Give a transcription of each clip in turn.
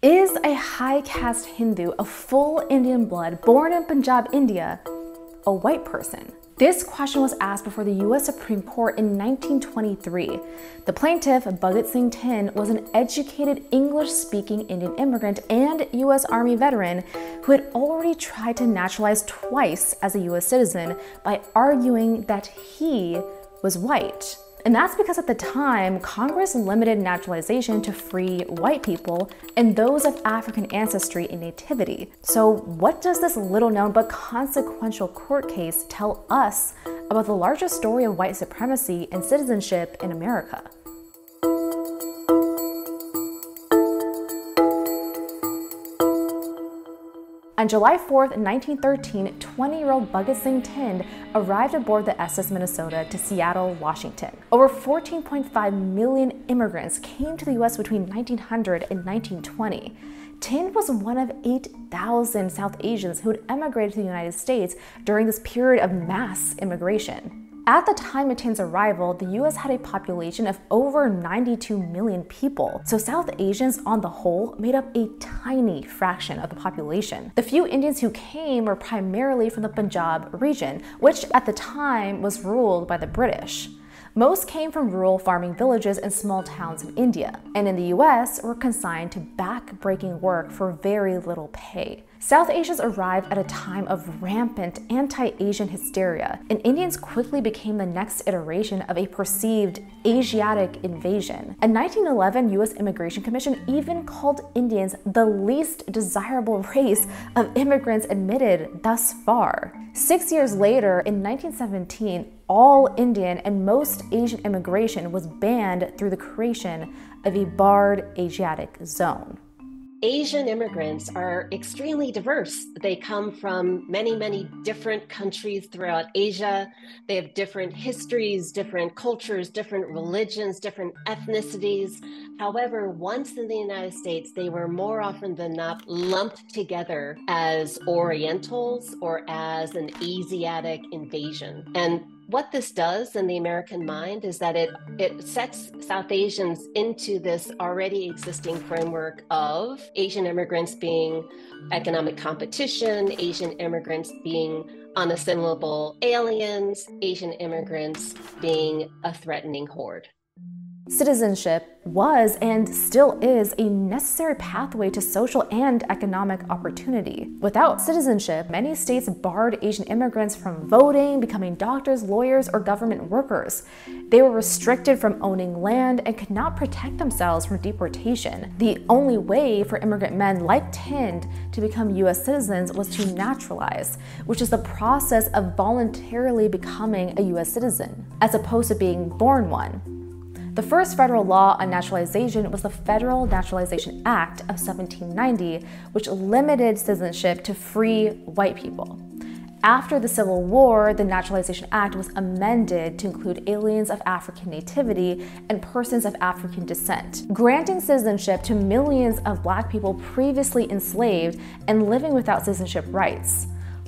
Is a high caste Hindu of full Indian blood born in Punjab, India, a white person? This question was asked before the US Supreme Court in 1923. The plaintiff, Bhagat Singh Thind, was an educated English-speaking Indian immigrant and US Army veteran who had already tried to naturalize twice as a US citizen by arguing that he was white. And that's because at the time, Congress limited naturalization to free white people and those of African ancestry and nativity. So what does this little known but consequential court case tell us about the larger story of white supremacy and citizenship in America? On July 4th, 1913, 20-year-old Bhagat Singh Thind arrived aboard the SS Minnesota to Seattle, Washington. Over 14.5 million immigrants came to the US between 1900 and 1920. Thind was one of 8,000 South Asians who had emigrated to the United States during this period of mass immigration. At the time of Thind's arrival, the US had a population of over 92 million people, so South Asians on the whole made up a tiny fraction of the population. The few Indians who came were primarily from the Punjab region, which at the time was ruled by the British. Most came from rural farming villages and small towns in India, and in the US were consigned to back-breaking work for very little pay. South Asians arrived at a time of rampant anti-Asian hysteria, and Indians quickly became the next iteration of a perceived Asiatic invasion. A 1911 US Immigration Commission even called Indians the least desirable race of immigrants admitted thus far. 6 years later, in 1917, all Indian and most Asian immigration was banned through the creation of a barred Asiatic zone. Asian immigrants are extremely diverse. They come from many different countries throughout Asia. They have different histories, different cultures, different religions, different ethnicities. However, once in the United States, they were more often than not lumped together as Orientals or as an Asiatic invasion. And what this does in the American mind is that it sets South Asians into this already existing framework of Asian immigrants being economic competition, Asian immigrants being unassimilable aliens, Asian immigrants being a threatening horde. Citizenship was and still is a necessary pathway to social and economic opportunity. Without citizenship, many states barred Asian immigrants from voting, becoming doctors, lawyers, or government workers. They were restricted from owning land and could not protect themselves from deportation. The only way for immigrant men like Thind to become US citizens was to naturalize, which is the process of voluntarily becoming a US citizen, as opposed to being born one. The first federal law on naturalization was the Federal Naturalization Act of 1790, which limited citizenship to free white people. After the Civil War, the Naturalization Act was amended to include aliens of African nativity and persons of African descent, granting citizenship to millions of Black people previously enslaved and living without citizenship rights,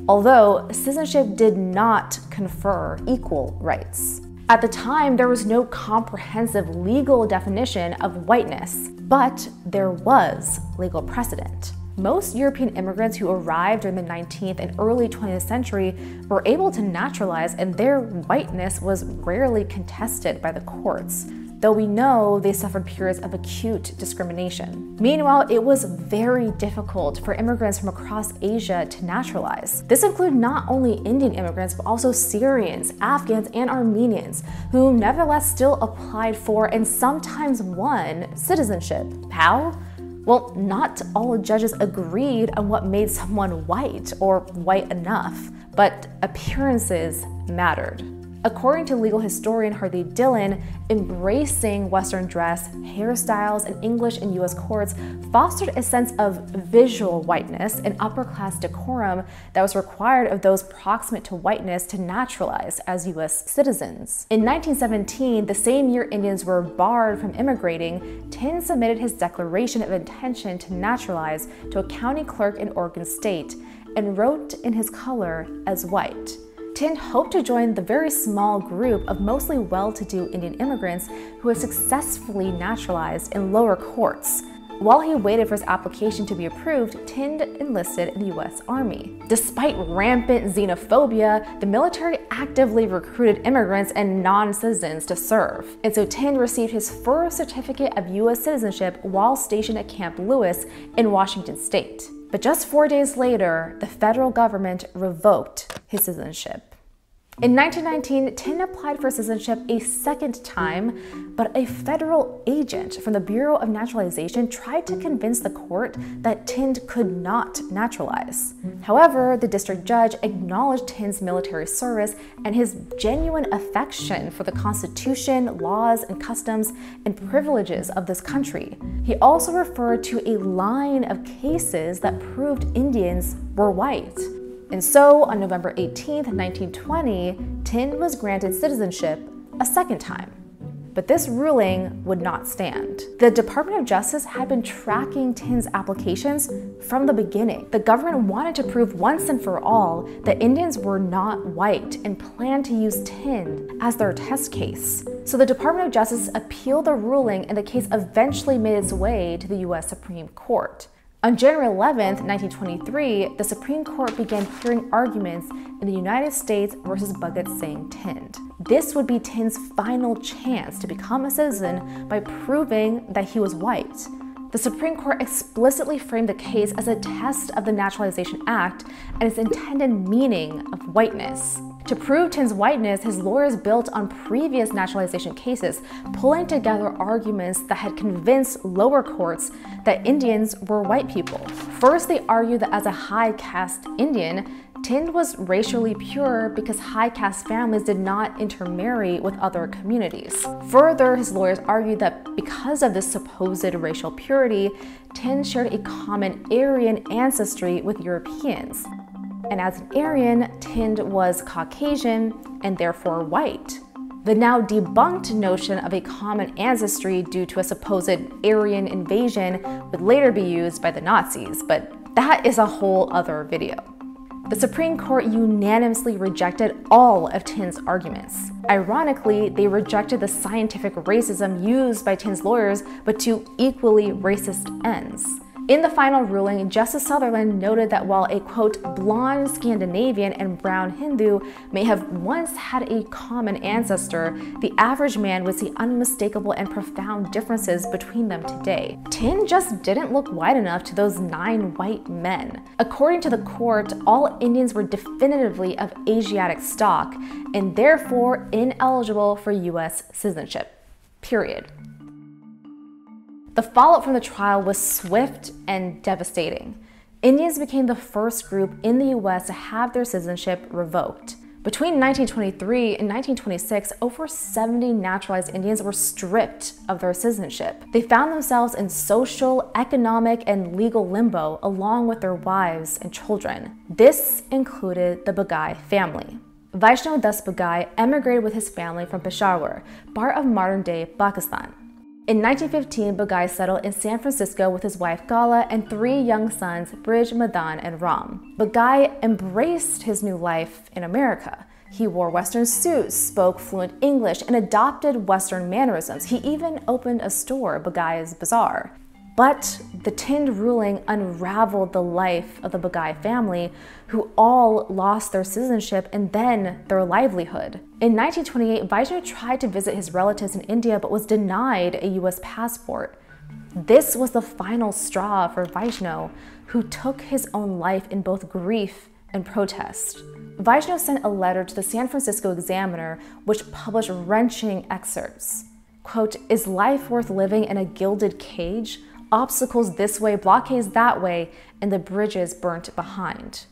although citizenship did not confer equal rights. At the time, there was no comprehensive legal definition of whiteness, but there was legal precedent. Most European immigrants who arrived during the 19th and early 20th century were able to naturalize, and their whiteness was rarely contested by the courts, though we know they suffered periods of acute discrimination. Meanwhile, it was very difficult for immigrants from across Asia to naturalize. This included not only Indian immigrants, but also Syrians, Afghans, and Armenians, who nevertheless still applied for and sometimes won citizenship. How? Well, not all judges agreed on what made someone white or white enough, but appearances mattered. According to legal historian Hartley Dillon, embracing Western dress, hairstyles, and English in US courts fostered a sense of visual whiteness and upper-class decorum that was required of those proximate to whiteness to naturalize as US citizens. In 1917, the same year Indians were barred from immigrating, Thind submitted his declaration of intention to naturalize to a county clerk in Oregon State and wrote in his color as white. Thind hoped to join the very small group of mostly well-to-do Indian immigrants who had successfully naturalized in lower courts. While he waited for his application to be approved, Thind enlisted in the US Army. Despite rampant xenophobia, the military actively recruited immigrants and non-citizens to serve. And so Thind received his first certificate of US citizenship while stationed at Camp Lewis in Washington state. But just 4 days later, the federal government revoked his citizenship. In 1919, Thind applied for citizenship a second time, but a federal agent from the Bureau of Naturalization tried to convince the court that Thind could not naturalize. However, the district judge acknowledged Thind's military service and his genuine affection for the Constitution, laws, and customs and privileges of this country. He also referred to a line of cases that proved Indians were white. And so, on November 18, 1920, Thind was granted citizenship a second time. But this ruling would not stand. The Department of Justice had been tracking Thind's applications from the beginning. The government wanted to prove once and for all that Indians were not white and planned to use Thind as their test case. So the Department of Justice appealed the ruling, and the case eventually made its way to the US Supreme Court. On January 11, 1923, the Supreme Court began hearing arguments in the United States versus Bhagat Singh Thind. This would be Thind's final chance to become a citizen by proving that he was white. The Supreme Court explicitly framed the case as a test of the Naturalization Act and its intended meaning of whiteness. To prove Thind's whiteness, his lawyers built on previous naturalization cases, pulling together arguments that had convinced lower courts that Indians were white people. First, they argued that as a high caste Indian, Thind was racially pure because high caste families did not intermarry with other communities. Further, his lawyers argued that because of this supposed racial purity, Thind shared a common Aryan ancestry with Europeans. And as an Aryan, Thind was Caucasian and therefore white. The now debunked notion of a common ancestry due to a supposed Aryan invasion would later be used by the Nazis, but that is a whole other video. The Supreme Court unanimously rejected all of Thind's arguments. Ironically, they rejected the scientific racism used by Thind's lawyers, but to equally racist ends. In the final ruling, Justice Sutherland noted that while a, quote, blonde Scandinavian and brown Hindu may have once had a common ancestor, the average man would see unmistakable and profound differences between them today. Thind just didn't look white enough to those 9 white men. According to the court, all Indians were definitively of Asiatic stock and therefore ineligible for US citizenship. Period. The fallout from the trial was swift and devastating. Indians became the first group in the US to have their citizenship revoked. Between 1923 and 1926, over 70 naturalized Indians were stripped of their citizenship. They found themselves in social, economic, and legal limbo along with their wives and children. This included the Bagai family. Vaishno Das Bagai emigrated with his family from Peshawar, part of modern-day Pakistan. In 1915, Bagai settled in San Francisco with his wife Gala and 3 young sons, Brij, Madan, and Ram. Bagai embraced his new life in America. He wore Western suits, spoke fluent English, and adopted Western mannerisms. He even opened a store, Bagai's Bazaar. But the Thind ruling unraveled the life of the Bagai family, who all lost their citizenship and then their livelihood. In 1928, Vaishno tried to visit his relatives in India but was denied a US passport. This was the final straw for Vaishno, who took his own life in both grief and protest. Vaishno sent a letter to the San Francisco Examiner, which published wrenching excerpts. Quote, "Is life worth living in a gilded cage? Obstacles this way, blockades that way, and the bridges burnt behind."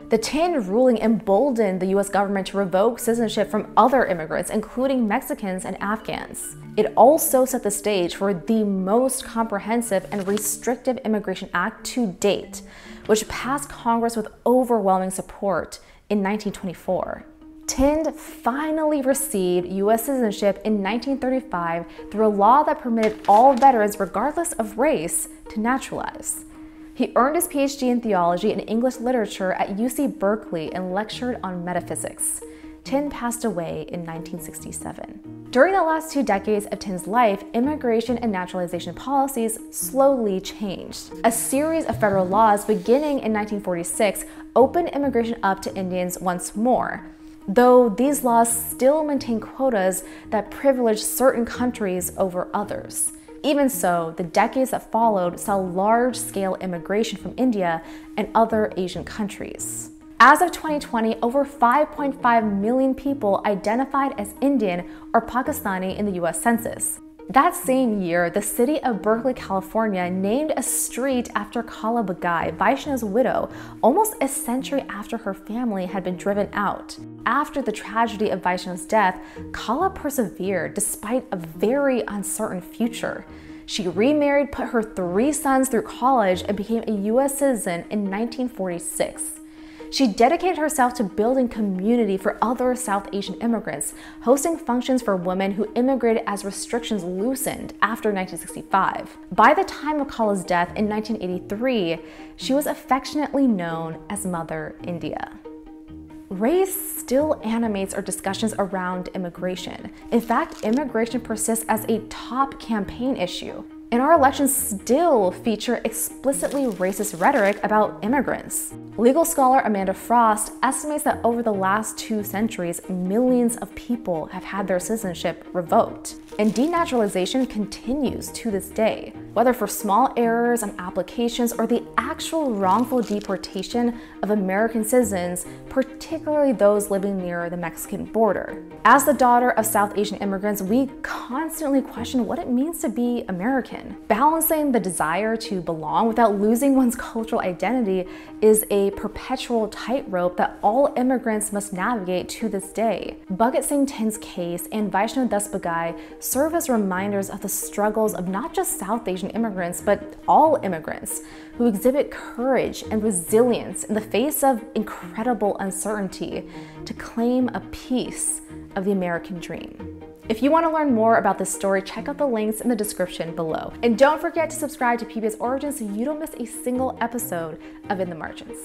The Thind ruling emboldened the US government to revoke citizenship from other immigrants, including Mexicans and Afghans. It also set the stage for the most comprehensive and restrictive immigration act to date, which passed Congress with overwhelming support in 1924. Thind finally received US citizenship in 1935 through a law that permitted all veterans, regardless of race, to naturalize. He earned his Ph.D. in theology and English literature at UC Berkeley and lectured on metaphysics. Thind passed away in 1967. During the last 2 decades of Thind's life, immigration and naturalization policies slowly changed. A series of federal laws beginning in 1946 opened immigration up to Indians once more, though these laws still maintain quotas that privilege certain countries over others. Even so, the decades that followed saw large-scale immigration from India and other Asian countries. As of 2020, over 5.5 million people identified as Indian or Pakistani in the US Census. That same year, the city of Berkeley, California named a street after Kala Bagai, Vaishna's widow, almost a century after her family had been driven out. After the tragedy of Vaishna's death, Kala persevered despite a very uncertain future. She remarried, put her 3 sons through college, and became a US citizen in 1946. She dedicated herself to building community for other South Asian immigrants, hosting functions for women who immigrated as restrictions loosened after 1965. By the time of Kala's death in 1983, she was affectionately known as Mother India. Race still animates our discussions around immigration. In fact, immigration persists as a top campaign issue. And our elections still feature explicitly racist rhetoric about immigrants. Legal scholar Amanda Frost estimates that over the last 2 centuries, millions of people have had their citizenship revoked. And denaturalization continues to this day, whether for small errors on applications or the actual wrongful deportation of American citizens, particularly those living near the Mexican border. As the daughter of South Asian immigrants, we constantly question what it means to be American. Balancing the desire to belong without losing one's cultural identity is a perpetual tightrope that all immigrants must navigate to this day. Bhagat Singh Thind's case and Vaishno Das Bagai serve as reminders of the struggles of not just South Asian immigrants, but all immigrants who exhibit courage and resilience in the face of incredible uncertainty to claim a piece of the American dream. If you want to learn more about this story, check out the links in the description below. And don't forget to subscribe to PBS Origins so you don't miss a single episode of In the Margins.